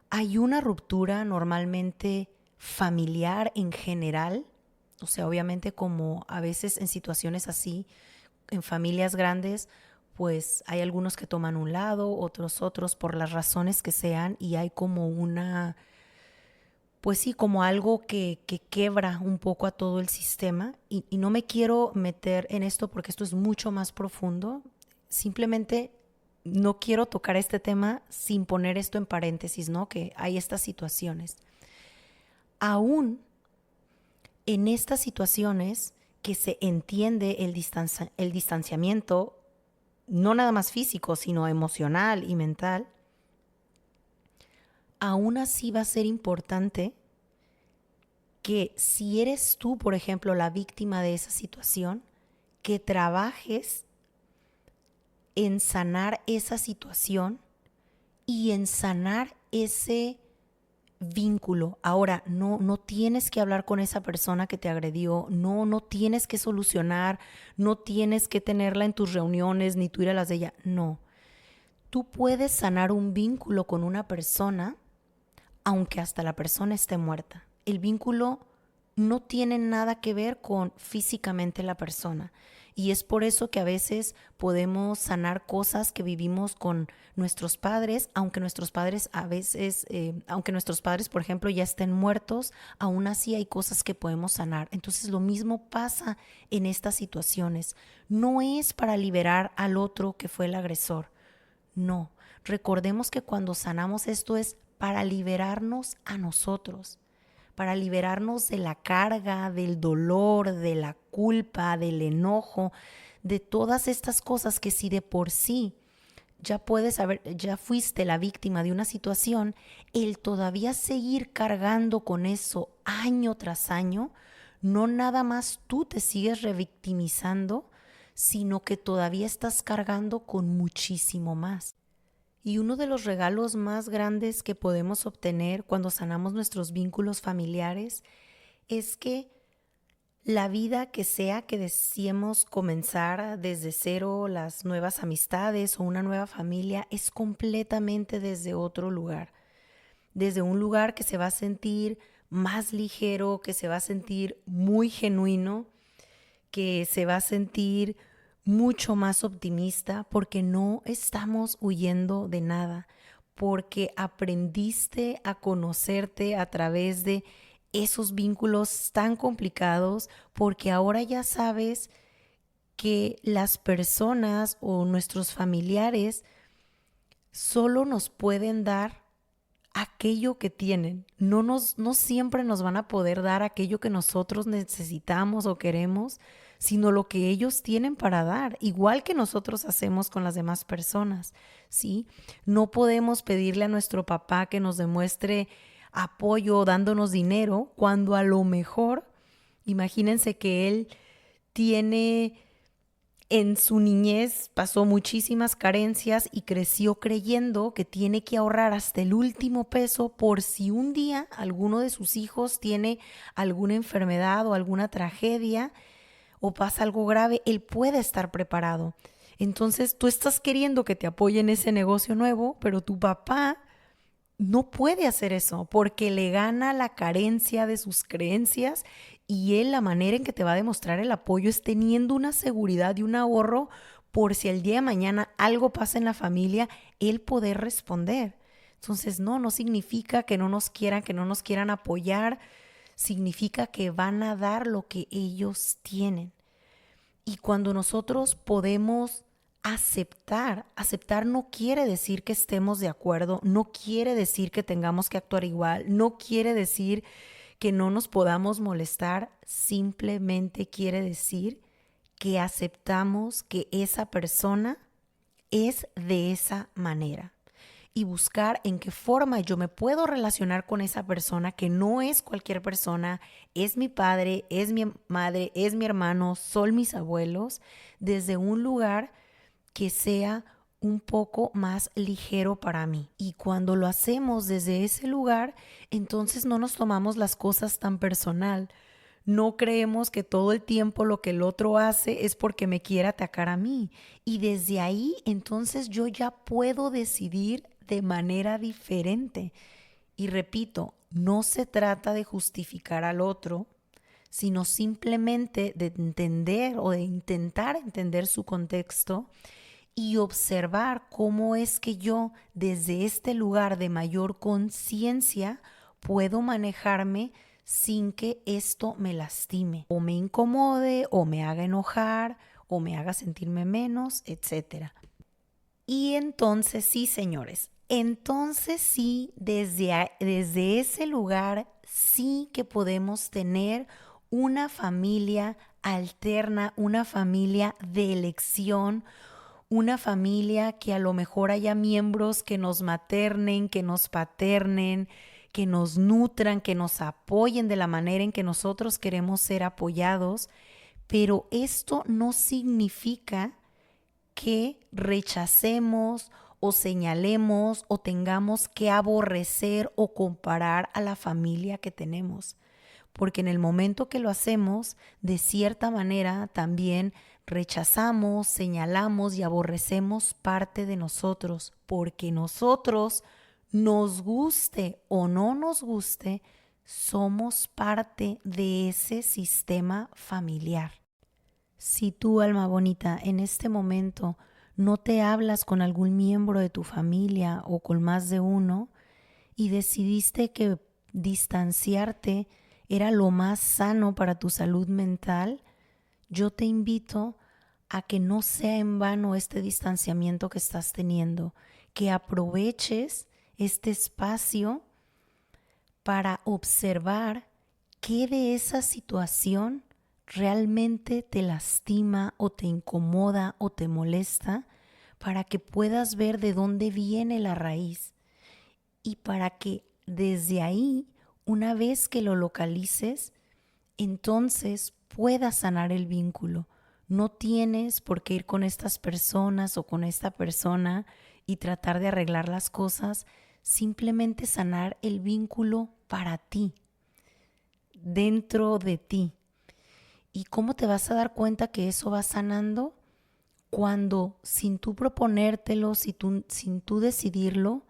Hay una ruptura normalmente familiar en general, o sea, obviamente como a veces en situaciones así, en familias grandes, pues hay algunos que toman un lado, otros por las razones que sean, y hay como una, pues sí, como algo que quebra un poco a todo el sistema. Y no me quiero meter en esto porque esto es mucho más profundo. Simplemente no quiero tocar este tema sin poner esto en paréntesis, ¿no? Que hay estas situaciones. Aún en estas situaciones que se entiende el distanciamiento, no nada más físico, sino emocional y mental, aún así va a ser importante que si eres tú, por ejemplo, la víctima de esa situación, que trabajes en sanar esa situación y en sanar ese vínculo. Ahora, no tienes que hablar con esa persona que te agredió, no tienes que solucionar, no tienes que tenerla en tus reuniones, ni tú ir a las de ella, no. Tú puedes sanar un vínculo con una persona aunque hasta la persona esté muerta. El vínculo no tiene nada que ver con físicamente la persona. Y es por eso que a veces podemos sanar cosas que vivimos con nuestros padres, aunque nuestros padres por ejemplo, ya estén muertos, aún así hay cosas que podemos sanar. Entonces lo mismo pasa en estas situaciones. No es para liberar al otro que fue el agresor. No. Recordemos que cuando sanamos esto es para liberarnos a nosotros, para liberarnos de la carga, del dolor, de la culpa, del enojo, de todas estas cosas que si de por sí ya fuiste la víctima de una situación, el todavía seguir cargando con eso año tras año, no nada más tú te sigues revictimizando, sino que todavía estás cargando con muchísimo más. Y uno de los regalos más grandes que podemos obtener cuando sanamos nuestros vínculos familiares es que la vida que sea que deseemos comenzar desde cero, las nuevas amistades o una nueva familia, es completamente desde otro lugar. Desde un lugar que se va a sentir más ligero, que se va a sentir muy genuino, que se va a sentir mucho más optimista porque no estamos huyendo de nada, porque aprendiste a conocerte a través de esos vínculos tan complicados, porque ahora ya sabes que las personas o nuestros familiares solo nos pueden dar aquello que tienen. No siempre nos van a poder dar aquello que nosotros necesitamos o queremos, sino lo que ellos tienen para dar, igual que nosotros hacemos con las demás personas, ¿sí? No podemos pedirle a nuestro papá que nos demuestre apoyo dándonos dinero cuando a lo mejor, imagínense que él tiene en su niñez, pasó muchísimas carencias y creció creyendo que tiene que ahorrar hasta el último peso por si un día alguno de sus hijos tiene alguna enfermedad o alguna tragedia o pasa algo grave, él puede estar preparado. Entonces tú estás queriendo que te apoye en ese negocio nuevo, pero tu papá no puede hacer eso porque le gana la carencia de sus creencias y él la manera en que te va a demostrar el apoyo es teniendo una seguridad y un ahorro por si el día de mañana algo pasa en la familia, él poder responder. Entonces no significa que no nos quieran apoyar, significa que van a dar lo que ellos tienen. Y cuando nosotros podemos aceptar no quiere decir que estemos de acuerdo, no quiere decir que tengamos que actuar igual, no quiere decir que no nos podamos molestar, simplemente quiere decir que aceptamos que esa persona es de esa manera y buscar en qué forma yo me puedo relacionar con esa persona que no es cualquier persona, es mi padre, es mi madre, es mi hermano, son mis abuelos, desde un lugar que sea un poco más ligero para mí. Y cuando lo hacemos desde ese lugar, entonces no nos tomamos las cosas tan personal. No creemos que todo el tiempo lo que el otro hace es porque me quiere atacar a mí. Y desde ahí, entonces yo ya puedo decidir de manera diferente. Y repito, no se trata de justificar al otro, sino simplemente de entender o de intentar entender su contexto y observar cómo es que yo desde este lugar de mayor conciencia puedo manejarme sin que esto me lastime o me incomode o me haga enojar o me haga sentirme menos, etc. Y entonces sí, señores, entonces sí, desde ese lugar sí que podemos tener una familia alterna, una familia de elección, una familia que a lo mejor haya miembros que nos maternen, que nos paternen, que nos nutran, que nos apoyen de la manera en que nosotros queremos ser apoyados, pero esto no significa que rechacemos o señalemos o tengamos que aborrecer o comparar a la familia que tenemos. Porque en el momento que lo hacemos, de cierta manera también rechazamos, señalamos y aborrecemos parte de nosotros, porque nosotros nos guste o no nos guste, somos parte de ese sistema familiar. Si tú, alma bonita, en este momento no te hablas con algún miembro de tu familia o con más de uno y decidiste que distanciarte era lo más sano para tu salud mental, yo te invito a que no sea en vano este distanciamiento que estás teniendo, que aproveches este espacio para observar qué de esa situación realmente te lastima o te incomoda o te molesta, para que puedas ver de dónde viene la raíz y para que desde ahí, una vez que lo localices, entonces puedas sanar el vínculo. No tienes por qué ir con estas personas o con esta persona y tratar de arreglar las cosas, simplemente sanar el vínculo para ti, dentro de ti. ¿Y cómo te vas a dar cuenta que eso va sanando? Cuando sin tú proponértelo, sin tú decidirlo,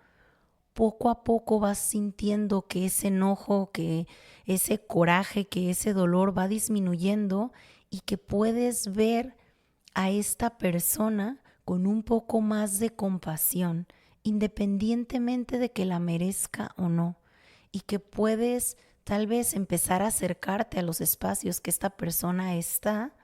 poco a poco vas sintiendo que ese enojo, que ese coraje, que ese dolor va disminuyendo y que puedes ver a esta persona con un poco más de compasión, independientemente de que la merezca o no, y que puedes tal vez empezar a acercarte a los espacios que esta persona está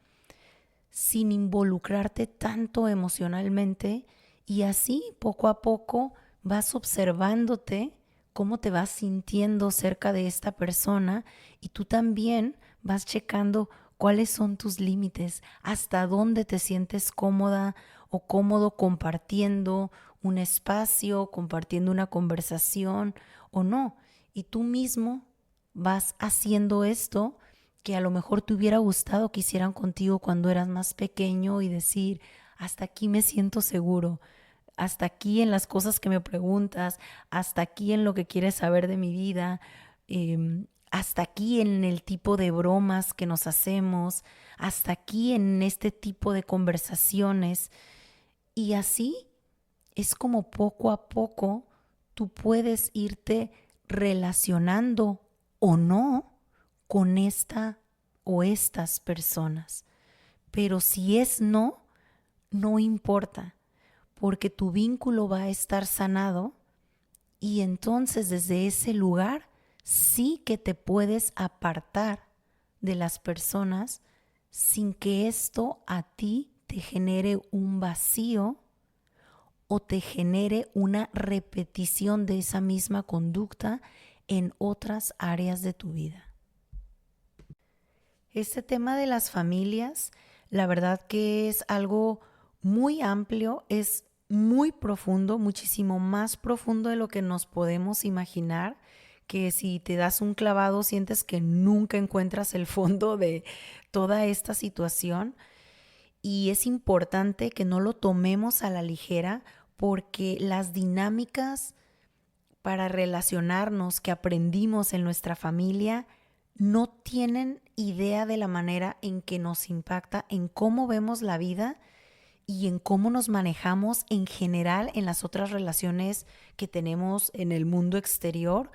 sin involucrarte tanto emocionalmente, y así poco a poco vas observándote cómo te vas sintiendo cerca de esta persona, y tú también vas checando cuáles son tus límites, hasta dónde te sientes cómoda o cómodo compartiendo un espacio, compartiendo una conversación o no. Y tú mismo vas haciendo esto que a lo mejor te hubiera gustado que hicieran contigo cuando eras más pequeño, y decir, hasta aquí me siento seguro, hasta aquí en las cosas que me preguntas, hasta aquí en lo que quieres saber de mi vida, hasta aquí en el tipo de bromas que nos hacemos, hasta aquí en este tipo de conversaciones. Y así es como poco a poco tú puedes irte relacionando o no con esta o estas personas. Pero si es no, no importa, porque tu vínculo va a estar sanado, y entonces desde ese lugar sí que te puedes apartar de las personas sin que esto a ti te genere un vacío o te genere una repetición de esa misma conducta en otras áreas de tu vida. Este tema de las familias, la verdad que es algo muy amplio, es muy profundo, muchísimo más profundo de lo que nos podemos imaginar, que si te das un clavado sientes que nunca encuentras el fondo de toda esta situación, y es importante que no lo tomemos a la ligera, porque las dinámicas para relacionarnos que aprendimos en nuestra familia no tienen idea de la manera en que nos impacta en cómo vemos la vida y en cómo nos manejamos en general en las otras relaciones que tenemos en el mundo exterior.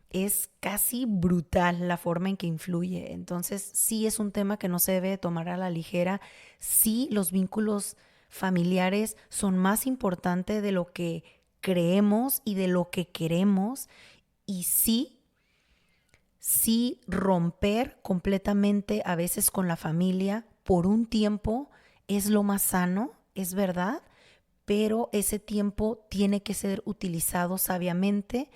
Es casi brutal la forma en que influye. Entonces, sí es un tema que no se debe tomar a la ligera. Sí, los vínculos familiares son más importantes de lo que creemos y de lo que queremos. Y sí romper completamente a veces con la familia por un tiempo es lo más sano, es verdad, pero ese tiempo tiene que ser utilizado sabiamente,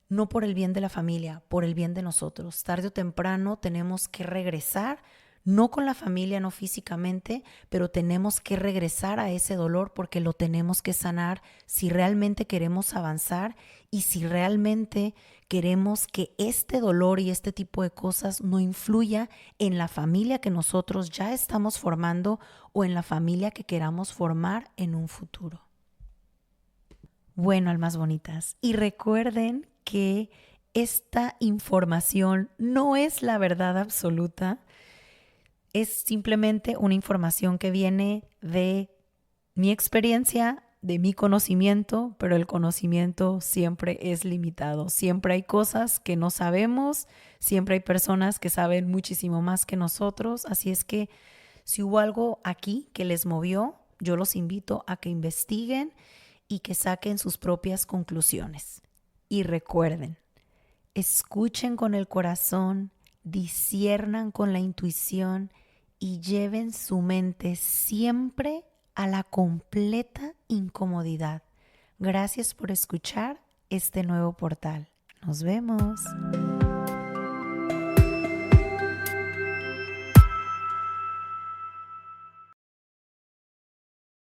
no por el bien de la familia, por el bien de nosotros. Tarde o temprano tenemos que regresar, no con la familia, no físicamente, pero tenemos que regresar a ese dolor porque lo tenemos que sanar si realmente queremos avanzar y si realmente queremos que este dolor y este tipo de cosas no influya en la familia que nosotros ya estamos formando o en la familia que queramos formar en un futuro. Bueno, almas bonitas, y recuerden que esta información no es la verdad absoluta, es simplemente una información que viene de mi experiencia, de mi conocimiento, pero el conocimiento siempre es limitado. Siempre hay cosas que no sabemos, siempre hay personas que saben muchísimo más que nosotros. Así es que si hubo algo aquí que les movió, yo los invito a que investiguen y que saquen sus propias conclusiones. Y recuerden, escuchen con el corazón, disciernan con la intuición y lleven su mente siempre a la completa incomodidad. Gracias por escuchar este nuevo portal. Nos vemos.